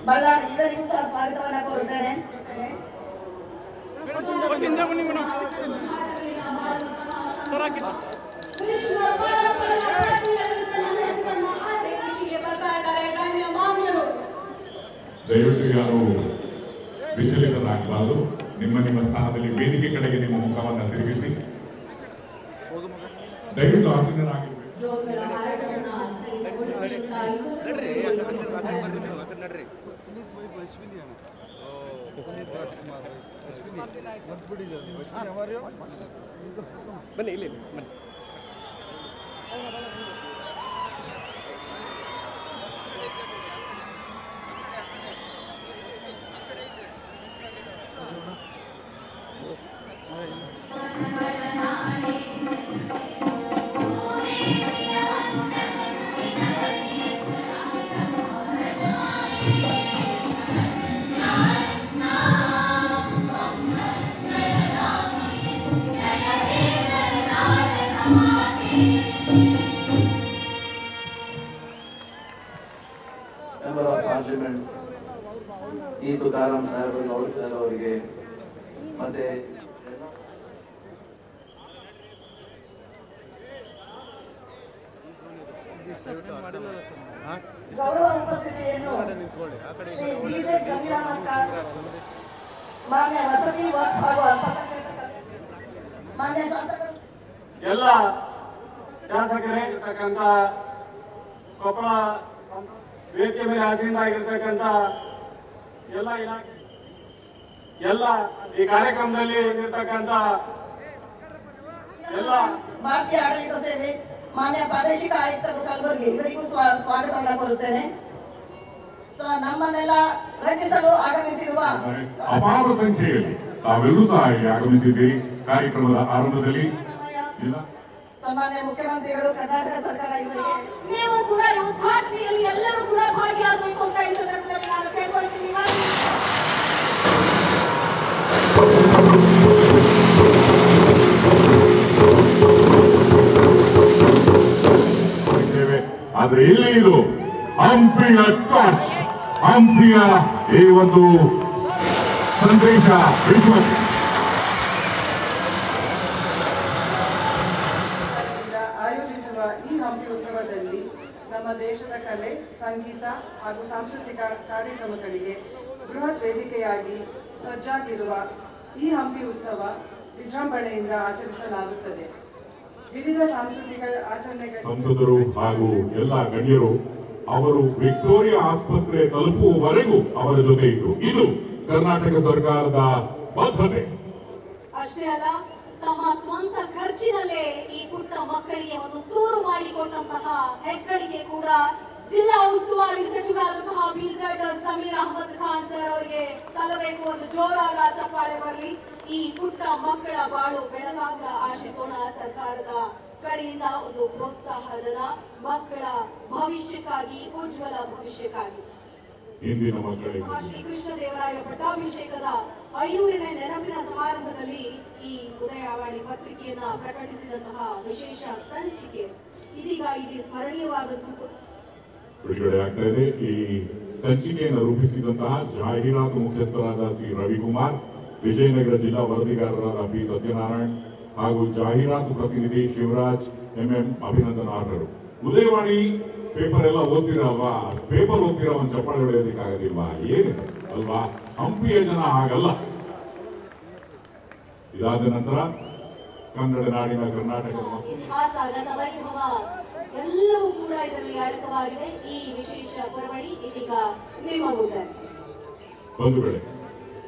ಬಳ್ಳಾರಿ ಇವರಿಗೂ ಸಹ ಸ್ವಾಗತವನ್ನು ಕೋರುತ್ತೇನೆ. ದಯವಿಟ್ಟು ಯಾರು ವಿಚಲಿತರಾಗಬಾರದು. ನಿಮ್ಮ ಸ್ಥಾನದಲ್ಲಿ ವೇದಿಕೆ ಕಡೆಗೆ ನಿಮ್ಮ ಮುಖವನ್ನು ತಿರುಗಿಸಿ ದಯವಿಟ್ಟು ಆಸೀನರಾಗಿರಬೇಕು. ಬನ್ನಿ ಇಲ್ಲಿ ಬನ್ನಿ. ಮೆಂಬರ್ ಆಫ್ ಪಾರ್ಲಿಮೆಂಟ್ ಈ ತುಕಾರಾಂ ಸಾಹೇಬ್ ಗೌಡ್ ಸರ್ ಅವರಿಗೆ ಮತ್ತೆ ಗೌರವ ಉಪಸ್ಥಿತಿಯನ್ನು ಮಾನ್ಯ ವಸತಿ ಹಾಗೂ ಮಾನ್ಯ ಶಾಸಕರು, ಎಲ್ಲ ಶಾಸಕರೇ ಇರ್ತಕ್ಕಂಥ ಕೊಪ್ಪಳ ವೇದಿಕೆ ಮೇಲೆ ಆಸೀನರಾಗಿರ್ತಕ್ಕಂಥ ಎಲ್ಲ ಇಲಾಖೆ ಎಲ್ಲ ಈ ಕಾರ್ಯಕ್ರಮದಲ್ಲಿ ಇರ್ತಕ್ಕಂಥ ಎಲ್ಲ ಭಾರತೀಯ ಆಡಳಿತ ಸೇವೆ ಮಾನ್ಯ ಪ್ರಾದೇಶಿಕ ಆಯುಕ್ತರು ಕಲಬುರಗಿ ಇವರಿಗೂ ಸ್ವಾಗತವನ್ನು ಕೋರುತ್ತೇನೆ. ನಮ್ಮನ್ನೆಲ್ಲ ರಚಿಸಲು ಆಗಮಿಸಿರುವ ಅಪಾರ ಸಂಖ್ಯೆಯಲ್ಲಿ ತಾವೆಲ್ಲರೂ ಸಹ ಆಗಮಿಸಿದ್ದೀರಿ. ಕಾರ್ಯಕ್ರಮದ ಆರಂಭದಲ್ಲಿ ಸನ್ಮಾನ್ಯ ಮುಖ್ಯಮಂತ್ರಿಗಳು, ಕರ್ನಾಟಕ ಸರ್ಕಾರ ಇವರಿಗೆ ನೀವು ಕೂಡ ಉದ್ಘಾಟನೆಯಲ್ಲಿ ಎಲ್ಲರೂ ಕೂಡ ಭಾಗಿಯಾಗಬೇಕು ಅಂತ ಈ ಸಂದರ್ಭದಲ್ಲಿ ನಾನು ಕೇಳ್ಕೊಳ್ತೀನಿ. ಆದ್ರೆ ಇಲ್ಲಿ ಇದು ಹಂಪಿಯ ಟಾರ್ಚ್, ಹಂಪಿಯ ಈ ಒಂದು ಸಂದೇಶ ವಿಶ್ವಕ್ಕೆ ಆಯೋಜಿಸುವ ಈ ಹಂಪಿ ಉತ್ಸವದಲ್ಲಿ ನಮ್ಮ ದೇಶದ ಕಲೆ, ಸಂಗೀತ ಹಾಗೂ ಸಾಂಸ್ಕೃತಿಕ ಕಾರ್ಯಕ್ರಮಗಳಿಗೆ ಬೃಹತ್ ವೇದಿಕೆಯಾಗಿ ಸಜ್ಜಾಗಿರುವ ಈ ಹಂಪಿ ಉತ್ಸವ ವಿಜೃಂಭಣೆಯಿಂದ ಆಚರಿಸಲಾಗುತ್ತದೆ. ವಿವಿಧ ಸಾಂಸ್ಕೃತಿಕ ಆಚರಣೆಗಳು ಸಂಸದರು ಹಾಗೂ ಎಲ್ಲ ಗಣ್ಯರು ಅವರು ವಿಕ್ಟೋರಿಯಾ ಆಸ್ಪತ್ರೆ ತಲುಪುವವರೆಗೂ ಅವರ ಜೊತೆ ಇದ್ರು. ಇದು ಕರ್ನಾಟಕ ಸರ್ಕಾರದ ಬದ್ಧತೆ. ಅಷ್ಟೇ ಅಲ್ಲ, ತಮ್ಮ ಸ್ವಂತ ಖರ್ಚಿನಲ್ಲೇ ಈ ಪುಟ್ಟ ಮಕ್ಕಳಿಗೆ ಒಂದು ಸೂರು ಮಾಡಿಕೊಟ್ಟಂತಹ ಹೆಗ್ಗಳಿಗೆ ಕೂಡ ಜಿಲ್ಲಾ ಉಸ್ತುವಾರಿ ಸಚಿವರಾದಂತಹ ಬಿಜೆಡ್ ಸಮೀರ್ ಅಹಮದ್ ಖಾನ್ ಸರ್ ಅವರಿಗೆ ಸಲ್ಲಬೇಕು. ಒಂದು ಜೋರಾದ ಚಪ್ಪಾಳೆ ಬರಲಿ. ಈ ಪುಟ್ಟ ಮಕ್ಕಳ ಬಾಳು ಬೆಳಗಾಗ ಆಶಿಸೋಣ. ಸರ್ಕಾರದ ಕಡೆಯಿಂದ ಒಂದು ಪ್ರೋತ್ಸಾಹಧನ ಮಕ್ಕಳ ಭವಿಷ್ಯಕ್ಕಾಗಿ, ಉಜ್ವಲ ಭವಿಷ್ಯಕ್ಕಾಗಿ. ಇಂದಿನ ಮಕ್ಕಳಿಗೆ ಶ್ರೀಕೃಷ್ಣ ದೇವರಾಯ ಪಟ್ಟಾಭಿಷೇಕದ 500ನೇ ನೆನಪಿನ ಸಮಾರಂಭದಲ್ಲಿ ಈ ಉದಯವಾಣಿ ಪತ್ರಿಕೆಯನ್ನ ಪ್ರಕಟಿಸಿದಂತಹ ವಿಶೇಷ ಸಂಚಿಕೆ ಇದೀಗ ಇಲ್ಲಿ ಸ್ಮರಣೀಯವಾದಂತಹ ಬಿಡುಗಡೆ ಆಗ್ತಾ ಇದೆ. ಈ ಸಂಚಿಕೆಯನ್ನು ರೂಪಿಸಿದಂತಹ ಜಾಹೀರಾತು ಮುಖ್ಯಸ್ಥರಾದ ಸಿ ರವಿಕುಮಾರ್, ವಿಜಯನಗರ ಜಿಲ್ಲಾ ವರದಿಗಾರರಾದ ಬಿ ಸತ್ಯನಾರಾಯಣ್ ಹಾಗೂ ಜಾಹೀರಾತು ಪ್ರತಿನಿಧಿ ಶಿವರಾಜ್ ಎಂಎಂ ಅಭಿನಂದನಾರ್ಹರು. ಉದಯವಾಣಿ ಪೇಪರ್ ಎಲ್ಲ ಓದ್ತಿರಲ್ವಾ? ಪೇಪರ್ ಓದ್ತಿರೋ ಒಂದು ಚಪ್ಪಾಳೆ ಹೊಡೆಯೋದಕ್ಕಾಗೋದಿಲ್ವಾ? ಏನಿದೆ ಅಲ್ವಾ? ಹಂಪಿಯ ಜನ ಹಾಗಲ್ಲ. ಇದಾದ ನಂತರ ಕನ್ನಡ ನಾಡಿನ ಕರ್ನಾಟಕ ಎಲ್ಲವೂ ಕೂಡ ಇದರಲ್ಲಿ ಅಡಕವಾಗಿದೆ. ಈ ವಿಶೇಷ ಪುರವಣಿ ಇದೀಗ ನಿಮ್ಮ ಮುಂದೆ. ಬಂಧುಗಳೇ,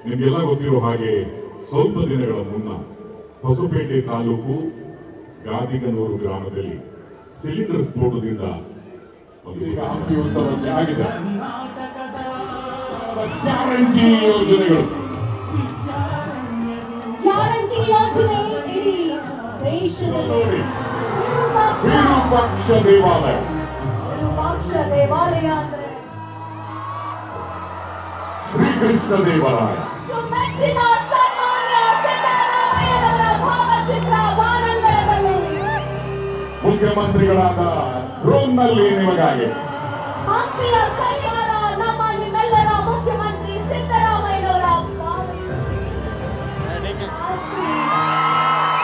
ನಿಮಗೆಲ್ಲ ಗೊತ್ತಿರೋ ಹಾಗೆ ಸ್ವಲ್ಪ ದಿನಗಳ ಮುನ್ನ ಹೊಸಪೇಟೆ ತಾಲೂಕು ಗಾದಿಗನೂರು ಗ್ರಾಮದಲ್ಲಿ ಸಿಲಿಂಡರ್ ಸ್ಫೋಟದಿಂದ ಹಂಪಿ ಉತ್ಸವ ಆಗಿದೆ. ಗ್ಯಾರಂಟಿ ಯೋಜನೆಗಳು, ಗ್ಯಾರಂಟಿ ಯೋಜನೆ ಇಡೀ ದೇಶದಲ್ಲಿ ವಿರೂಪಾಕ್ಷ ದೇವಾಲಯ, ವಿರೂಪಾಕ್ಷ ದೇವಾಲಯ ಅಂದ್ರೆ ಶ್ರೀಕೃಷ್ಣ ದೇವಾಲಯ, ಮೆಚ್ಚಿನ ಸನ್ಮಾನ್ಯ ಸಿದ್ದರಾಮಯ್ಯನವರ ಭಾವಚಿತ್ರ ಬಾನಂಗಳದಲ್ಲಿ ಮುಖ್ಯಮಂತ್ರಿಗಳಾದ ಡ್ರೋನ್ನಲ್ಲಿ ನಿಮಗಾಗಿ ಹಂಪಿಯ ಕಲ್ಯಾಣ ನಮ್ಮ ನಿಮ್ಮೆಲ್ಲರ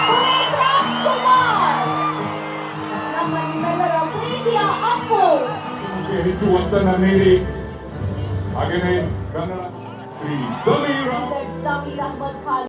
ಪುನೀತ್ ರಾಜ್ಕುಮಾರ್, ನಮ್ಮ ನಿಮ್ಮೆಲ್ಲರ ಪ್ರೀತಿಯ ಅಪ್ಪು. ನಿಮಗೆ ಹೆಚ್ಚು ಒತ್ತನ್ನು ನೀಡಿ ಹಾಗೆಯೇ ಕನ್ನಡ ಶ್ರೀ ಸಮೀರ್ ಜಮೀರ್ ಅಹಮದ್ ಖಾನ್